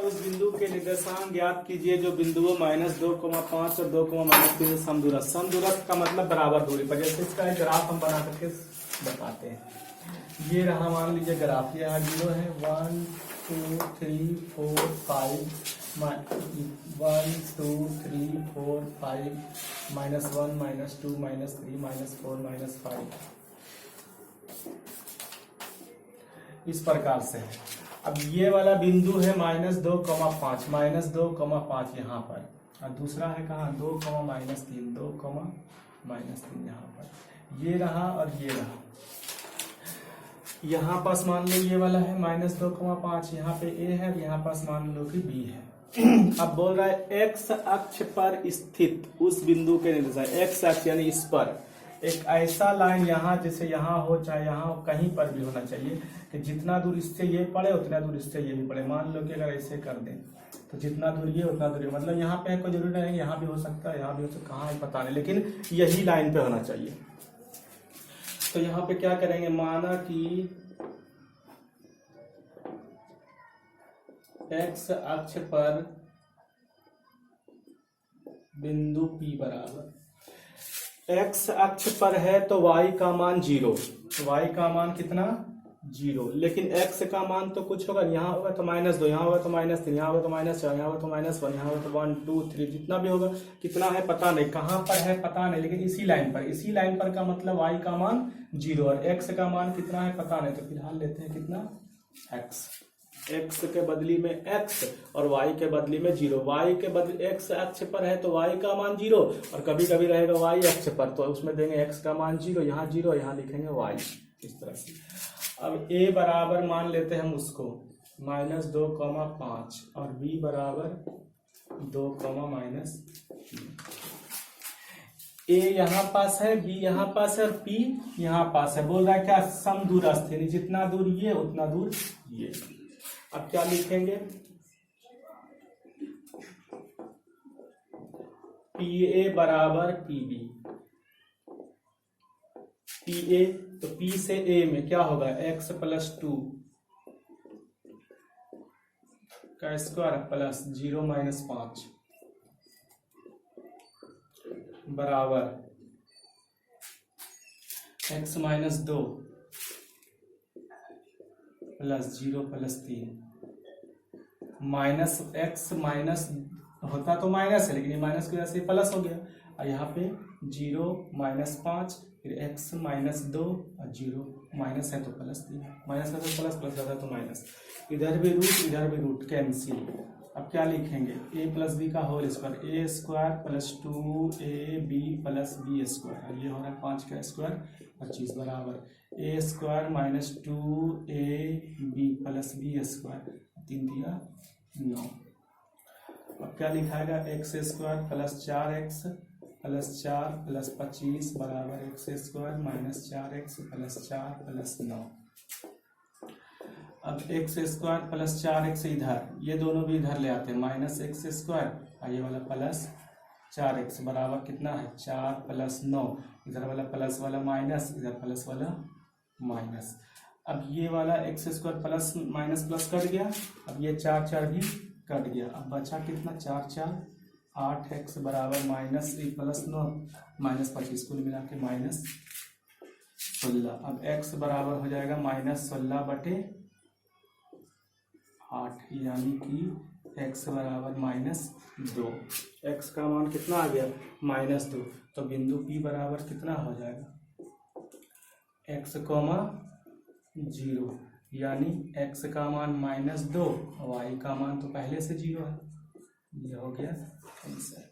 उस बिंदु के निर्देशांक ज्ञात कीजिए जो बिंदुओं -2,5 और 2,-3 से समदूरस्थ। समदूरस्थ का मतलब बराबर दूरी पर। जैसे इसका एक ग्राफ हम बना करके बताते हैं। ये रहा, मान लीजिए ग्राफ, ये यहाँ 0 है, 1 2 3 4 5 1 2 3 4 5 -1 -2 -3 -4 -5 इस प्रकार से है। अब ये वाला बिंदु है -2,5 -2,5 यहाँ पर, और दूसरा है कहाँ 2,-3 2,-3 यहाँ पर। ये रहा और ये रहा। यहाँ पास मान लो ये वाला है -2,5, यहाँ पे A है, यहाँ पास मान लो कि B है। अब बोल रहा है x अक्ष पर स्थित उस बिंदु के निर्देशांक, x अक्ष यानी इस पर एक ऐसा लाइन यहाँ, जैसे यहाँ हो चाहे यहाँ हो, कहीं पर भी होना चाहिए कि जितना दूर इससे ये पड़े उतना दूर इससे ये भी पड़े। मान लो कि अगर ऐसे कर दें तो जितना दूर ये उतना दूर, मतलब यहाँ पे कोई जरूरी नहीं, यहाँ भी हो सकता है, यहाँ भी हो सकता है, कहाँ है पता नहीं, लेकिन यही लाइन पे होना चाहिए। तो यहाँ पे क्या करेंगे, माना कि x अक्ष पर बिंदु P बराबर, x अक्ष पर है तो y का मान 0, y का मान कितना 0, लेकिन x का मान तो कुछ होगा, यहाँ होगा तो -2, यहाँ होगा तो -3, यहाँ होगा तो -4, यहाँ होगा तो -1, यहाँ होगा तो 1 2 3, जितना भी होगा, कितना है पता नहीं, कहाँ पर है पता नहीं, लेकिन इसी लाइन पर का मतलब y का मान 0 और x का मान कितना है पता नहीं। तो फिलहाल लेते हैं कितना x के बदली में x और y के बदली में 0। y के बदले x अक्ष पर है तो y का मान 0, और कभी कभी रहेगा y अक्ष पर तो उसमें देंगे x का मान 0, यहाँ 0, यहाँ लिखेंगे y, इस तरह से। अब a बराबर मान लेते हैं हम उसको -2,5 और b बराबर 2,-3। a यहाँ पास है, b यहाँ पास है और p यहाँ पास है। बोल रहा है क्या, समदूरस्थ, यानी जितना दूर ये उतना दूर ये। अब क्या लिखेंगे, PA बराबर PB। PA तो P से A में क्या होगा, x + 2 का स्क्वायर प्लस 0 - 5 बराबर x - 2 + 0 + 3 माइनस x माइनस होता तो माइनस है, लेकिन ये माइनस की वजह से प्लस हो गया, और यहाँ पे 0 - 5 फिर x - 2 और 0 माइनस है तो प्लस 3, माइनस है तो प्लस, प्लस जाता है तो माइनस, इधर भी रूट इधर भी रूट कैंसिल। अब क्या लिखेंगे, a + b का whole square, a² + 2ab + b², और ये हो रहा है 5 का स्क्वायर 25 बराबर a² - 2ab + b², 3 दिया 9। अब क्या लिखाएगा, x² + 4x + 4 + 25 बराबर x² - 4x + 4 + 9। अब x² + 4x इधर, ये दोनों भी इधर ले आते हैं, -x², और ये वाला +4x बराबर कितना है 4 + 9, इधर वाला प्लस वाला माइनस, इधर प्लस वाला माइनस। अब ये वाला x² plus minus plus cut गया, अब ये 4 4 भी कट गया, अब बचा कितना 4 4 8x बराबर -9 -25, कुल मिला के -16। अब x बराबर हो जाएगा -16/8, यानी कि x बराबर -2। x का मान कितना आ गया -2, तो बिंदु P बराबर कितना हो जाएगा x, 0, यानी x का मान -2, y का मान तो पहले से 0 है। ये हो गया आंसर।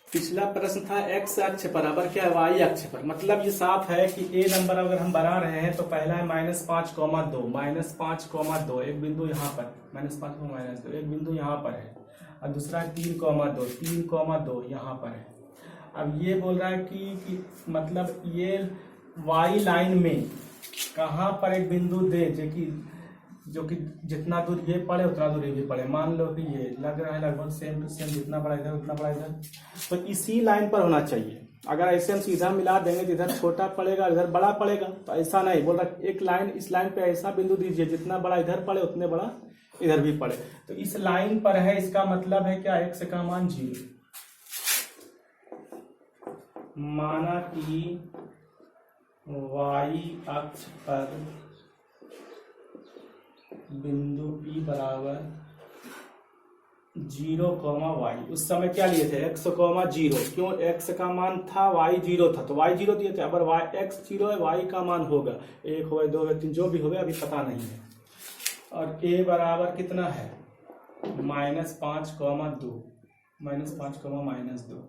पिछला प्रश्न था x अक्ष पर, अब क्या है y अक्ष पर, मतलब ये साफ है कि a नंबर अगर हम बना रहे हैं तो पहला है -5,2 एक बिंदु यहाँ पर, -5,-2 एक बिंदु यहाँ पर है, और दूसरा 3,2 यहाँ पर है। अब ये बोल रहा है कि मतलब ये y लाइन में कहाँ पर एक बिंदु दे जो कि जितना दूर ये पड़े उतना दूर ये भी पड़े। मान लो कि ये लग रहा है लगभग सेम टू सेम, जितना बड़ा इधर उतना बड़ा इधर, तो इसी लाइन पर होना चाहिए। अगर ऐसे हम सीधा मिला देंगे तो इधर छोटा पड़ेगा इधर बड़ा पड़ेगा, तो ऐसा नहीं बोल रहा। एक लाइन, इस लाइन पे ऐसा बिंदु दीजिए जितना बड़ा इधर पड़े उतने बड़ा इधर भी पड़े। तो इस लाइन पर है, इसका मतलब है क्या, x का मान 0। माना कि y अक्ष पर बिंदु P बराबर 0, y। उस समय क्या लिए थे, x, 0। क्यों, x का मान था, y 0 था, तो y 0 दिए थे। अगर x 0 है, y का मान होगा 1 होगा, 2 होगा, 3, जो भी होगा अभी पता नहीं है। और a बराबर कितना है, -5, -2, -5, -2।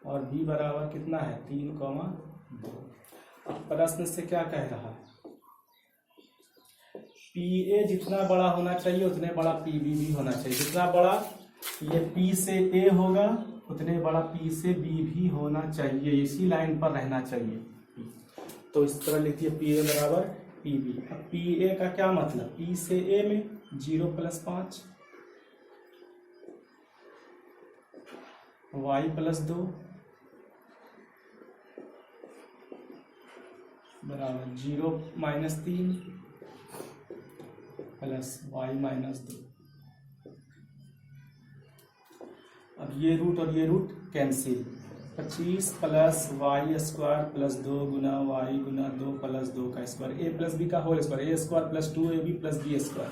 और b बराबर कितना है, 3, 2। अब प्रश्न से क्या कह रहा है, PA जितना बड़ा होना चाहिए उतने बड़ा PB भी होना चाहिए। जितना बड़ा ये P से A होगा उतने बड़ा P से B भी होना चाहिए, इसी लाइन पर रहना चाहिए। तो इस तरह लिखिए PA बराबर PB। अब PA का क्या मतलब, P से A में 0 + 5 y + 2 बराबर 0 - 3 प्लस y - 2। अब ये रूट और ये रूट कैंसिल, 25 + y² + 2 गुना y गुना 2 + 2 का स्क्वायर, a + b का whole square, a² + 2ab + b²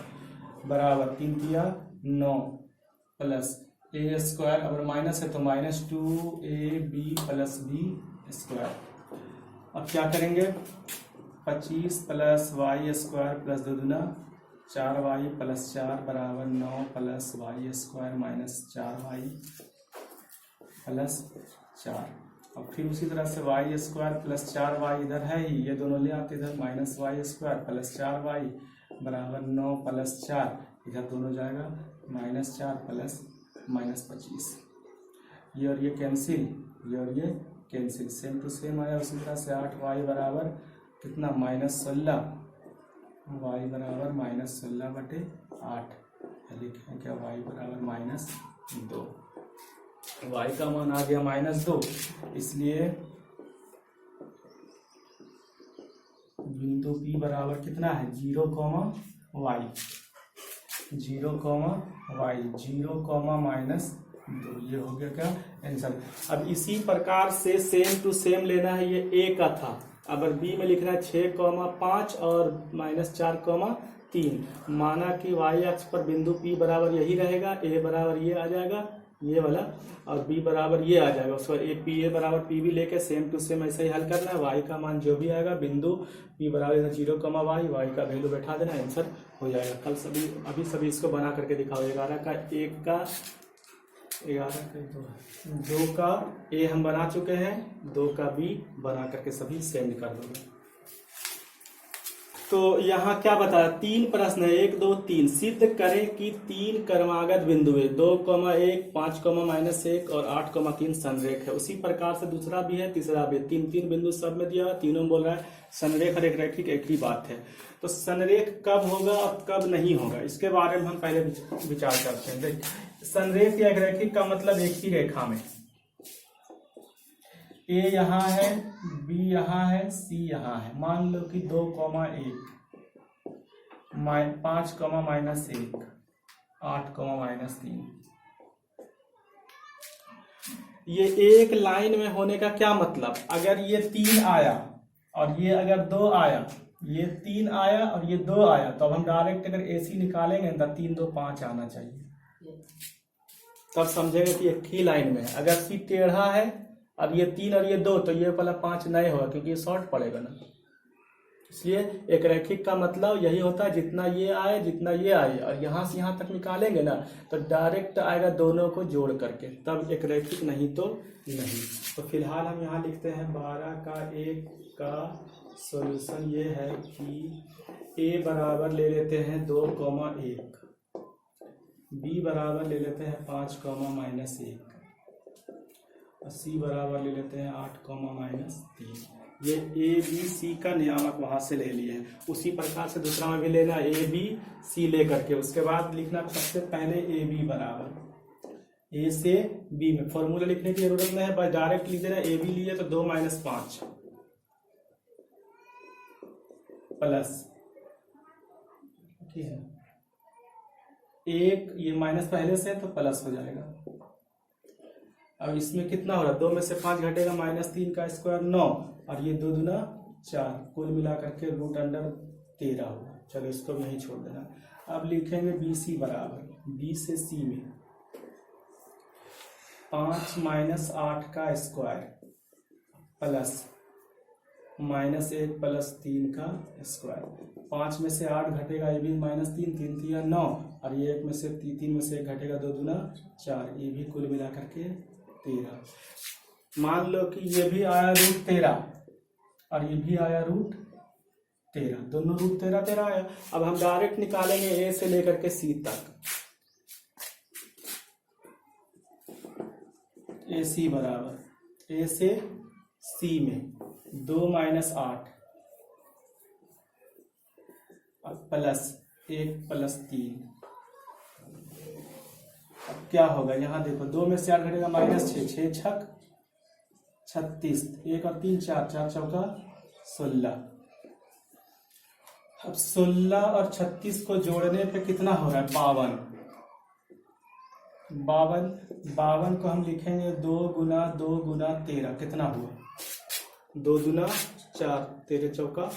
बराबर 3 तिया 9 प्लस a², अगर माइनस है तो -2ab + b²। अब क्या करेंगे, 25 + y² + 2 दुना 4y + 4 बराबर 9 प्लस y² -4y + 4। अब फिर उसी तरह से y² + 4y इधर है ही, ये दोनों ले आते इधर, -y² + 4y बराबर 9 + 4, इधर दोनों जाएगा -4 प्लस -25। ये और ये कैंसिल, ये और ये कैंसिल, सेम टू सेम आया। उसी तरह से 8y बराबर कितना, -16, y बराबर -16/8। लिखें क्या, y बराबर -2। y का मान आ गया -2, इसलिए बिंदु P बराबर कितना है, 0, y 0, y 0, -2। ये हो गया क्या आंसर। अब इसी प्रकार से सेम टू सेम लेना है, ये a का था। अगर b में लिखना है 6, 5 और -4, 3। माना कि y अक्ष पर बिंदु P बराबर यही रहेगा, a बराबर ये आ जाएगा, ये वाला, और b बराबर ये आ जाएगा। उसको a बराबर PB लेके सेम टू सेम ऐसे ही हल करना है। y का मान जो भी आएगा, बिंदु P बराबर 0, y का वैल्यू बैठा देना, आंसर हो जाएगा। कल अभी सभी इसको बना करके दिखाओ। 11 का 1 का 11 का 2 का A हम बना चुके हैं, 2 का B बना करके सभी सेंड कर दोगे। तो यहाँ क्या बताया, 3 प्रश्न है, 1, 2, 3। सिद्ध करें कि 3 क्रमागत बिंदु है, 2, 1, 5, -1 और 8, 3 संरेख है। उसी प्रकार से दूसरा भी है, तीसरा भी है। 3 बिंदु सब में दिया, तीनों बोल रहा है संरेख और एक रैखिक एक ही बात है। तो संरेख कब होगा और कब नहीं होगा, इसके बारे में हम पहले विचार करते हैं। देख, संरेख या एक रैखिक का मतलब एक ही रेखा में A यहाँ है, B यहाँ है, C यहाँ है। मान लो कि 2, 1, 5, -1, 8, -3। ये एक लाइन में होने का क्या मतलब, अगर ये 3 आया और ये अगर 2 आया, ये 3 आया और ये 2 आया, तो अब हम डायरेक्ट अगर AC निकालेंगे तो 3, 2, 5 आना चाहिए, तब समझेंगे कि एक ही लाइन में है। अगर C टेढ़ा है, अब ये 3 और ये 2, तो ये वाला 5 नहीं होगा, क्योंकि ये शॉर्ट पड़ेगा ना। इसलिए एक रैखिक का मतलब यही होता है, जितना ये आए जितना ये आए, और यहाँ से यहाँ तक निकालेंगे ना तो डायरेक्ट आएगा दोनों को जोड़ करके, तब एक रैखिक, नहीं तो नहीं। तो फिलहाल हम यहाँ लिखते हैं 12 का 1 का सॉल्यूशन ये है कि A बराबर ले लेते हैं 2, 1, B बराबर ले लेते हैं 5, -1 और C बराबर ले लेते हैं 8, -3। ये A B C का नियामक वहां से ले लिए हैं। उसी प्रकार से दूसरा में भी लेना A B C ले करके, उसके बाद लिखना सबसे पहले A B बराबर A से B में फॉर्मूला लिखने की जरूरत नहीं है, बस डायरेक्ट लिख देना। A B लिए तो 2 - 5 प्लस, ठीक है, एक, ये माइनस पहले से है तो प्लस हो जाएगा। अब इसमें कितना हो रहा है, 2 में से 5 घटेगा, -3 का स्क्वायर 9, और ये 2 दूना 4, कुल मिला करके √13 होगा। चलो इसको नहीं छोड़ देना। अब लिखेंगे BC बराबर B से C में 5 - 8 का स्क्वायर प्लस -1 + 3 का स्क्वायर। 5 में से 8 घटेगा, ये भी -3, 3 3 9, और ये 1 में से 3 में से 1 घटेगा, 2 दूना 4, ये भी कुल मिला करके 13। मान लो कि ये भी आया √13 और ये भी आया √13, दोनों √13 आया। अब हम डायरेक्ट निकालेंगे A से लेकर के C तक। AC बराबर A से C में 2 - 8 प्लस 1 + 3। अब क्या होगा, यहाँ देखो 2 में से 8 घटेगा, -6, 6 छक 36, 1 और 3 4, 4 चौका 16। अब 16 और 36 को जोड़ने पे कितना हो रहा है, 52। 52 को हम लिखेंगे 2 × 2 × 13, कितना हुआ, 2 दूना 4, 13 चौका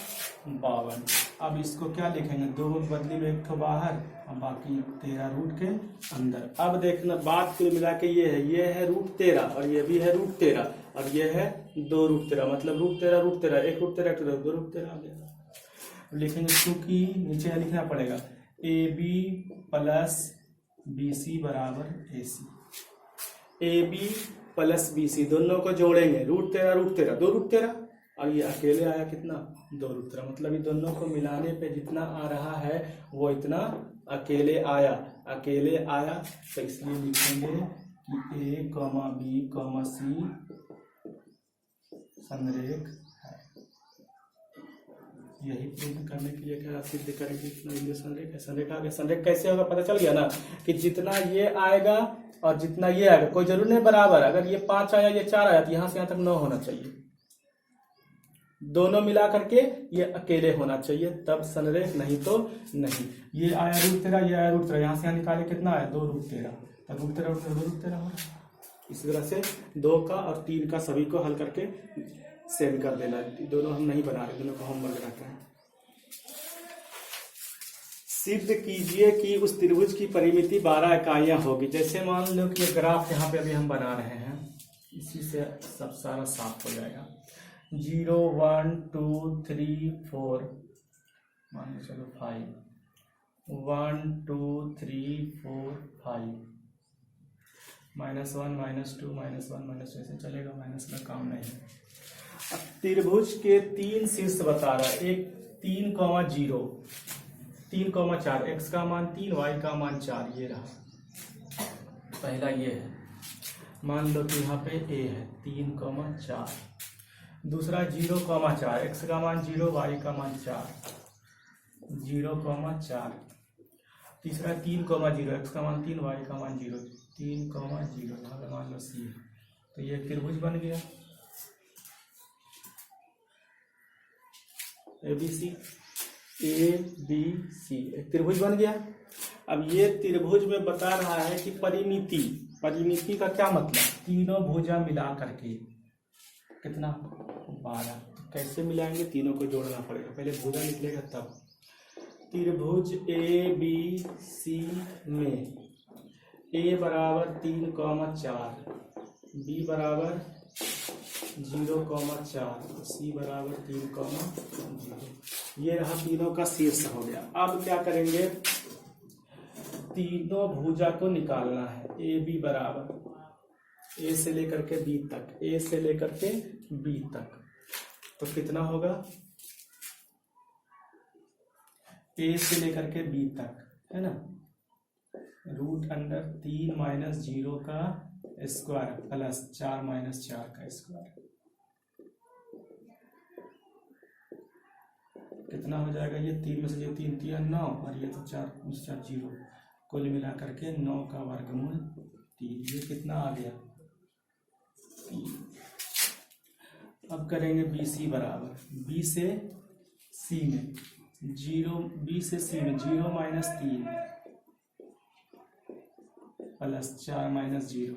52। अब इसको क्या लिखेंगे, 2 बदली में 1 बाहर और बाकी 13 रूट के अंदर। अब देखना बात कुल मिला के ये है √13 और ये भी है √13 और ये है 2 √13, मतलब √13 √13, 1 √13 2 √13 आ गया। लिखेंगे क्योंकि नीचे लिखना पड़ेगा AB + BC = AC। AB + BC दोनों को जोड़ेंगे, √13 √13 2 √13, और ये अकेले आया कितना, 2 √13, मतलब ये दोनों को मिलाने पे जितना आ रहा है वो इतना अकेले आया। तो इसलिए लिखेंगे कि A, B, C संरेख है। यही प्रूव करने के लिए क्या सिद्ध करेंगे, इतना संरेख है। संरेख कैसे होगा, पता चल गया ना, कि जितना ये आएगा और जितना ये आएगा, कोई जरूर नहीं बराबर। अगर ये 5 आया, ये 4 आया, तो यहां से यहां तक 9 होना चाहिए। दोनों मिला करके ये अकेले होना चाहिए, तब संरेख, नहीं तो नहीं। ये आया √13, ये आया √13, यहां से यहां निकाले कितना आया, 2 √13, तो √13 √13 2 √13 हो रहा। इसी तरह से 2 का और 3 का सभी को हल करके सेंड कर देना। दोनों हम नहीं बना रहे, दोनों को होमवर्क रखते हैं। सिद्ध कीजिए कि उस त्रिभुज की परिमिति 12 इकाइयां होगी। जैसे मान लो कि ग्राफ यहाँ पे अभी हम बना रहे हैं, इसी से सब सारा साफ हो जाएगा। 0 1 2 3 4 मान लो, चलो 5 1 2 3 4 5 -1 -2 -1 -2 ऐसे चलेगा, माइनस का काम नहीं है। अब त्रिभुज के 3 शीर्ष बता रहा है, एक 3, 0 3, 4, x का मान 3, y का मान 4, ये रहा पहला। ये है, मान लो कि यहाँ पे a है 3, 4। दूसरा 0, 4, x का मान 0, y का मान 4, 0, 4। तीसरा 3, 0, x का मान 3, y का मान 0, 3, 0, यहाँ पे मान लो c है। तो ये त्रिभुज बन गया ABC, एक त्रिभुज बन गया। अब ये त्रिभुज में बता रहा है कि परिमिति का क्या मतलब, तीनों भुजा मिला करके कितना, 12। तो कैसे मिलाएंगे, तीनों को जोड़ना पड़ेगा, पहले भुजा निकलेगा तब। त्रिभुज ABC में A बराबर 3, 4, B बराबर 0, 4, C बराबर 3, 0। ये रहा तीनों का शीर्ष हो गया। अब क्या करेंगे, तीनों भुजा को निकालना है। AB बराबर A से लेकर के B तक, A से लेकर के B तक, तो कितना होगा, A से लेकर के B तक है ना, √3 - 0 का स्क्वायर प्लस 4 - 4 का स्क्वायर, कितना हो जाएगा, ये 3 में से ये 3 3 9 और ये तो 4 4 0, कुल मिला करके 9 का वर्गमूल 3। ये कितना आ गया, 3। अब करेंगे BC बराबर B से C में 0, B से C में 0 - 3 प्लस 4 माइनस 0।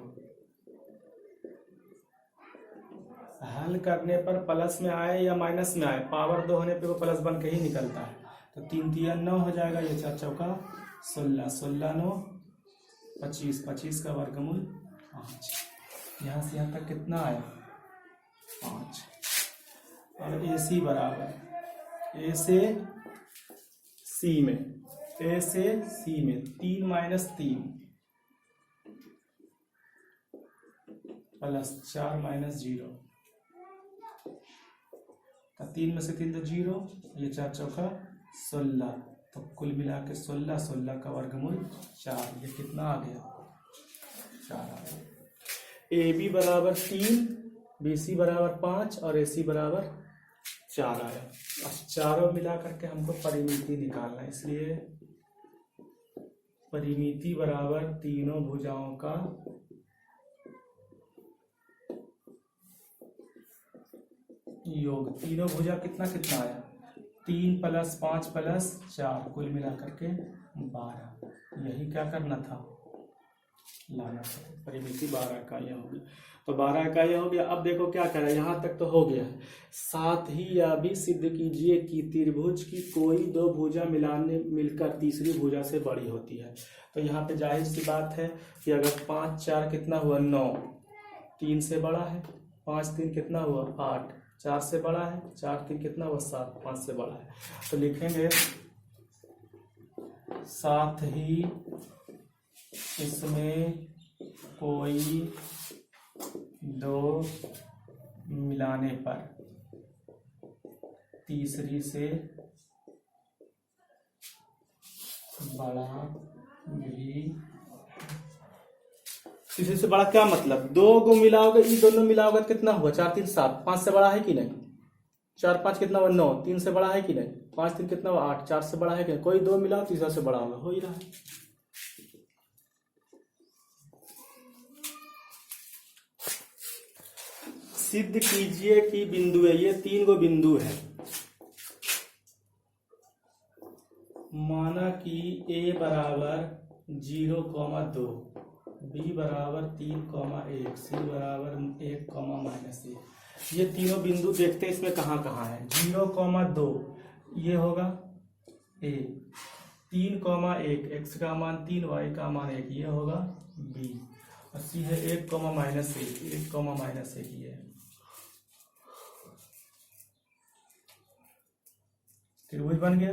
हल करने पर प्लस में आए या माइनस में आए, पावर 2 होने पे वो प्लस बन के ही निकलता है। तो 3 तिया 9 हो जाएगा, ये 4 चौका 16, 16 9 25, 25 का वर्गमूल 5। यहाँ से यहाँ तक कितना आया 5। और ए सी बराबर ए से सी में, ए से सी में 3 माइनस 3 प्लस 4 माइनस 0। 3 में से 3 तो 0, ये 4 चौका 16, तो कुल मिला के 16, 16 का वर्गमूल 4। ये कितना आ गया 4 आ गया। ए बी बराबर 3, बी सी बराबर 5 और ए सी बराबर 4 आया। अब चारों मिला करके हमको परिमिति निकालना है, इसलिए परिमिति बराबर तीनों भुजाओं का योग। तीनों भुजा कितना कितना आया 3 प्लस 5 प्लस 4, कुल मिला करके 12। यही क्या करना था, लाना था। परिमिति 12 इकाइयाँ होगी, तो 12 इकाइयाँ हो गया। अब देखो क्या कह रहा है, यहाँ तक तो हो गया है। साथ ही यह भी सिद्ध कीजिए कि त्रिभुज की कोई दो भुजा मिलकर तीसरी भुजा से बड़ी होती है। तो यहाँ पे जाहिर सी बात है कि अगर 5 4 कितना हुआ 9, 3 से बड़ा है, 5 3 कितना हुआ 8, 4 से बड़ा है, 4 3 कितना हुआ 7, 5 से बड़ा है। तो लिखेंगे साथ ही इसमें कोई दो मिलाने पर तीसरी से बड़ा भी। तीसरे से बड़ा क्या मतलब, 2 को मिलाओगे, ये दोनों मिलाओगे कितना हुआ 4 3 7, 5 से बड़ा है कि नहीं, 4 5 कितना हुआ 9, 3 से बड़ा है कि नहीं, 5 3 कितना हुआ 8, 4 से बड़ा है कि नहीं। कोई 2 मिलाओ, तीसरा से बड़ा होगा, हो ही रहा है। सिद्ध कीजिए कि बिंदु है, ये 3 गो बिंदु है। माना कि a बराबर 0,2, b बराबर 3,1, c बराबर 1,-1। ये तीनों बिंदु देखते हैं इसमें कहाँ कहाँ है। 0,2 ये होगा a, 3,1 x का मान 3, y का मान 1 ये होगा b, और c है 1,-1 ये त्रिभुज बन गया।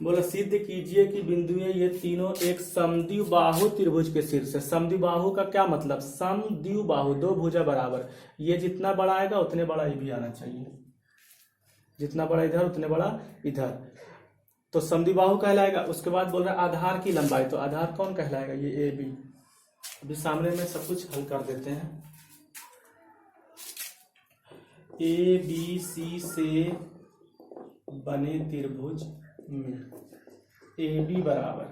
बोला सिद्ध कीजिए कि बिंदु ये तीनों एक समद्विबाहु त्रिभुज के शीर्ष है। समद्विबाहु का क्या मतलब, समद्विबाहु दो भुजा बराबर, ये जितना बड़ा आएगा उतने बड़ा ये भी आना चाहिए, जितना बड़ा इधर उतने बड़ा इधर, तो समद्विबाहु कहलाएगा। उसके बाद बोल रहा है आधार की लंबाई, तो आधार कौन कहलाएगा, ये ए बी। अभी सामने में सब कुछ हल कर देते हैं। ए बी सी से बने त्रिभुज में ए बी बराबर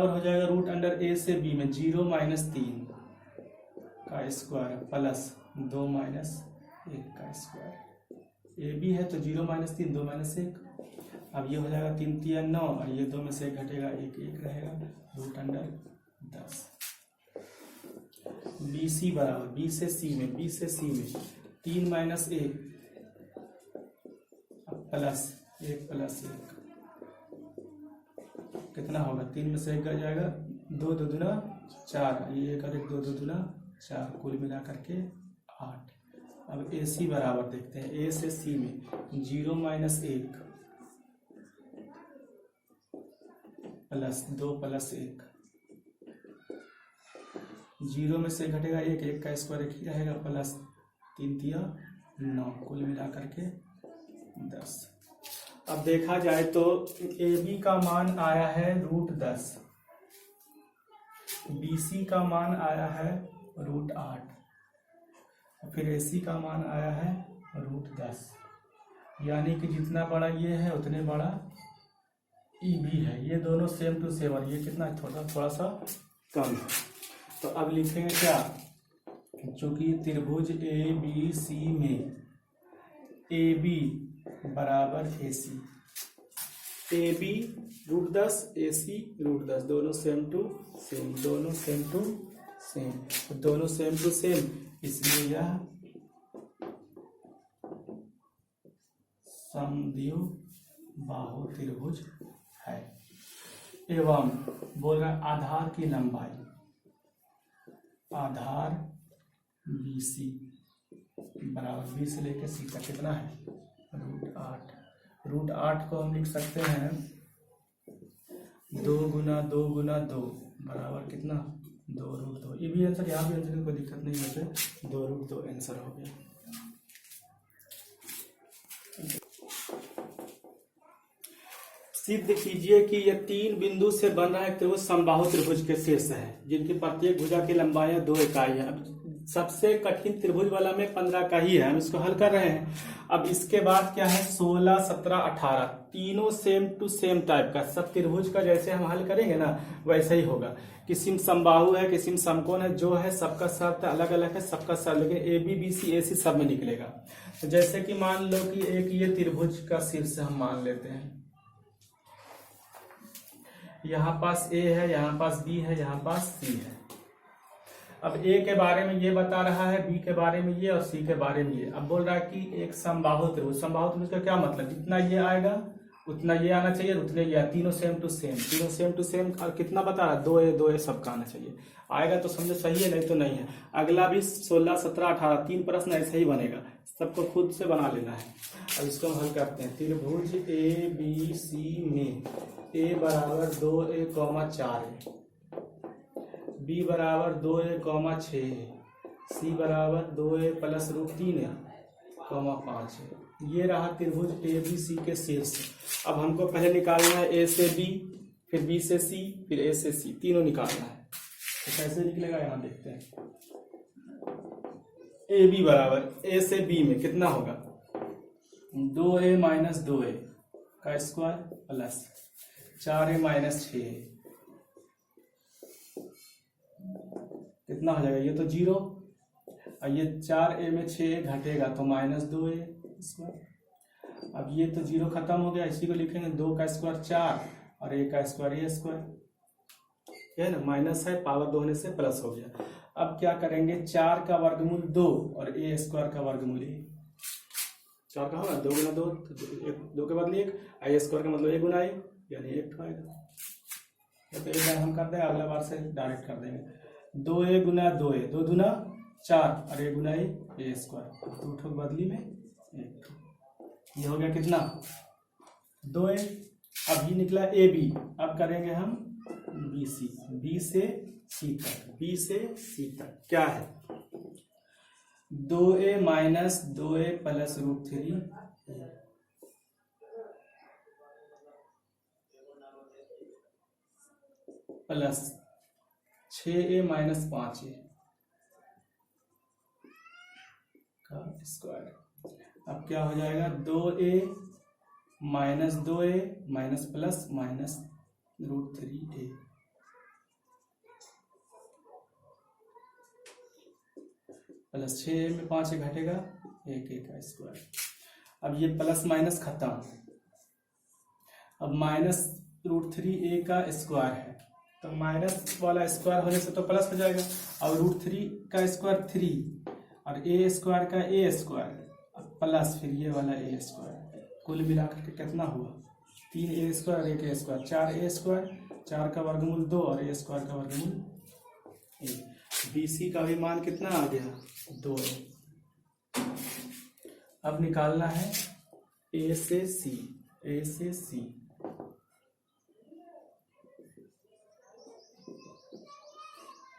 हो जाएगा √ए से बी में 0 - 3 का स्क्वायर प्लस 2 - 1 का स्क्वायर। ए बी है तो 0 - 3 2 - 1। अब ये हो जाएगा 3 3 9, और ये 2 में से 1 घटेगा, 1 1 रहेगा √10। बी सी बराबर बी से सी में 3 - 1 प्लस 1 + 1 कितना होगा, 3 में से 1 गया जाएगा, 2 2 दूना 4, ये 1 और 1 2 2 दूना 4, कुल मिला करके 8। अब ए सी बराबर देखते हैं, ए से सी में 0 - 1 प्लस 2 + 1, 0 में से घटेगा 1, 1 का स्क्वायर 1 ही रहेगा, प्लस 3 3 9, कुल मिला करके 10। अब देखा जाए तो ए बी का मान आया है √10, बी सी का मान आया है √8, फिर ए सी का मान आया है √10। यानी कि जितना बड़ा ये है उतने बड़ा ई बी है। ये दोनों सेम टू सेम, और ये कितना थोड़ा सा कम है। तो अब लिखेंगे क्या, चूंकि त्रिभुज ए बी सी में ए बी बराबर ए सी, ए बी √10 ए सी √10 दोनों सेम टू सेम, दोनों सेम टू सेम, दोनों सेम टू सेम, इसलिए यह समद्विबाहु बाहु त्रिभुज है। एवं बोल रहा है आधार की लंबाई, आधार BC बराबर बी से लेकर सी तक कितना है √8। √8 को हम लिख सकते हैं 2 गुना 2 गुना 2 बराबर कितना 2√2। ये भी आंसर, यहाँ भी आंसर, कोई दिक्कत नहीं होते, 2√2 आंसर हो गया। सिद्ध कीजिए कि यह 3 बिंदु से बन रहा है त्रिभुज समबाहु त्रिभुज के शीर्ष है, जिनकी प्रत्येक भुजा की लंबाई 2 इकाई है। अब सबसे कठिन त्रिभुज वाला में 15 का ही है, हम इसको हल कर रहे हैं। अब इसके बाद क्या है 16, 17, 18 तीनों सेम टू सेम टाइप का, सब त्रिभुज का जैसे हम हल करेंगे ना वैसे ही होगा। किसी में समबाहु है, किसी में समकोण है, जो है सबका शर्त अलग अलग है, सबका शर्त, लेकिन ए बी बी सी ए सी सब में निकलेगा। तो जैसे कि मान लो कि एक ये त्रिभुज का शीर्ष हम मान लेते हैं, यहाँ पास ए है, यहाँ पास बी है, यहाँ पास सी है। अब ए के बारे में ये बता रहा है, बी के बारे में ये और सी के बारे में ये। अब बोल रहा है कि एक समबाहु त्रिभुज, समबाहु त्रिभुज का क्या मतलब, जितना ये आएगा उतना ये आना चाहिए, उतने ये, तीनों सेम टू सेम, तीनों सेम टू सेम। और कितना बता रहा है 2a सबका आना चाहिए। आएगा तो समझो सही है, नहीं तो नहीं है। अगला भी 16, 17, 18 3 प्रश्न ऐसे ही बनेगा, सबको खुद से बना लेना है। अब इसको हम हल करते हैं। त्रिभुज ए बी सी में a बराबर 2a, 4 है, b बराबर 2a, 6 है, c बराबर 2a + √3 है, 5 है। ये रहा त्रिभुज ए बी सी के शीर्ष। अब हमको पहले निकालना है ए से बी, फिर बी से सी, फिर ए से सी, तीनों निकालना है। तो कैसे निकलेगा यहाँ देखते हैं। ए बी बराबर ए से बी में कितना होगा 2a - 2a का स्क्वायर प्लस 4a - 6 कितना हो जाएगा, ये तो 0 और ये 4a में 6 घटेगा तो -2a स्क्वायर। अब ये तो 0 खत्म हो गया, इसी को लिखेंगे 2 का स्क्वायर 4 और a का स्क्वायर a², है ना, माइनस है, पावर 2 होने से प्लस हो गया। अब क्या करेंगे 4 का वर्गमूल 2 और a² का वर्गमूल 1। 4 का होगा 2 गुना 2, 2 के बदले 1, a² का मतलब 1 गुना 1 यानी 1 आएगा। तो एक बार हम कर दें, अगला बार से डायरेक्ट कर देंगे। 2a गुना 2a, 2 दूना 4 और 1 गुना a², 2 ठोक बदली में 1। ये हो गया कितना 2a। अब ये निकला ए बी। अब करेंगे हम बी सी, बी से सी तक, बी से सी तक क्या है 2a - 2a + √3 plus 6a - 5a का स्क्वायर। अब क्या हो जाएगा 2a - 2a minus plus minus √3a plus 6a में 5 घटेगा 1a का स्क्वायर। अब ये प्लस माइनस खत्म। अब माइनस √3a का स्क्वायर है, तो माइनस वाला स्क्वायर होने से तो प्लस हो जाएगा। अब √3 का स्क्वायर 3 और a² का a² प्लस फिर ये वाला a², कुल मिलाकर के कितना हुआ 3a² और 1a², 4a², 4 का वर्गमूल 2 और a² का वर्गमूल 1। BC का भी मान कितना आ गया 2। अब निकालना है A से C, A से C।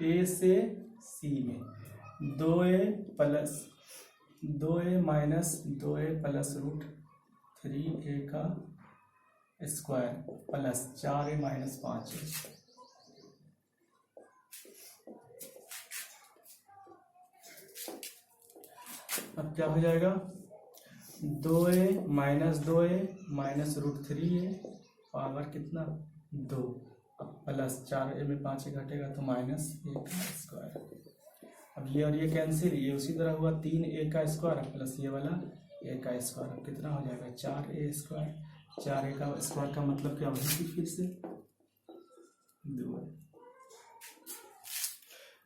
A से C में 2a - 2a + √3a का स्क्वायर प्लस 4a - 5a। अब क्या हो जाएगा 2a - 2a √3a पावर कितना 2 प्लस 4a में 5a घटेगा तो -1 का स्क्वायर। अब ये और ये कैंसिल, ये उसी तरह हुआ 3a का स्क्वायर प्लस ये वाला a का स्क्वायर। अब कितना हो जाएगा 4a²। 4a का स्क्वायर का मतलब क्या होगी फिर से 2a,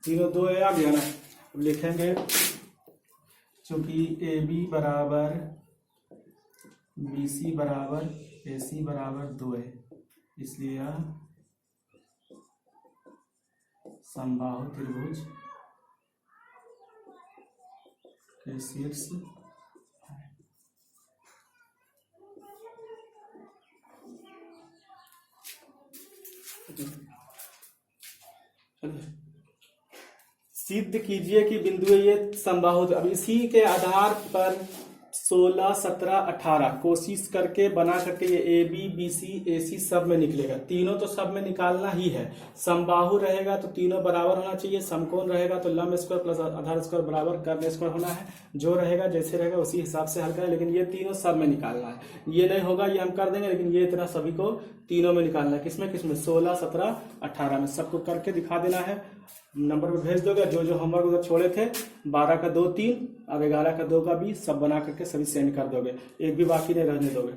तीनों 2a आ गया ना। अब लिखेंगे चूंकि AB बराबर BC बराबर AC बराबर 2a, इसलिए यह समबाहु त्रिभुज के शीर्ष सिद्ध कीजिए कि बिंदु ये समबाहु। अब इसी के आधार पर 16, 17, 18 कोशिश करके बना करके ये ए बी बी सी ए सी सब में निकलेगा। तीनों तो सब में निकालना ही है। समबाहु रहेगा तो तीनों बराबर होना चाहिए, समकोण रहेगा तो लंब स्क्वायर प्लस आधार स्क्वायर बराबर कर्ण स्क्वायर होना है। जो रहेगा जैसे रहेगा उसी हिसाब से हल करें, लेकिन ये तीनों सब में निकालना है। ये नहीं होगा, ये हम कर देंगे, लेकिन ये इतना सभी को तीनों में निकालना है। किसमें किसमें 16, 17, 18 में सबको करके दिखा देना है। नंबर पे भेज दोगे। जो जो होमवर्क उधर छोड़े थे 12 का 2 3, अब 11 का 2 का 20 सब बना करके सभी सेंड कर दोगे, एक भी बाकी नहीं रहने दोगे।